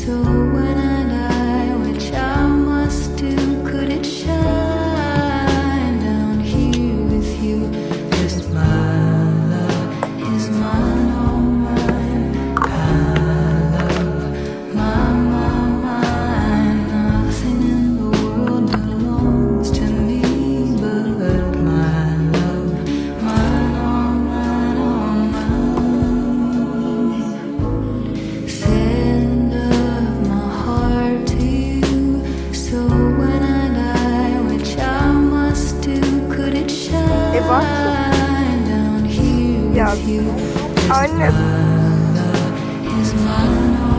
So when I die, which I must do, could it shine down here with you? Just my love is mine, all mine. I love mine. Nothing in the world belongs to me but my love, mine, all mine, all mine. Send of my heart to you. So when I die, which I must do, could it shine down here with you? Anne. Is mine.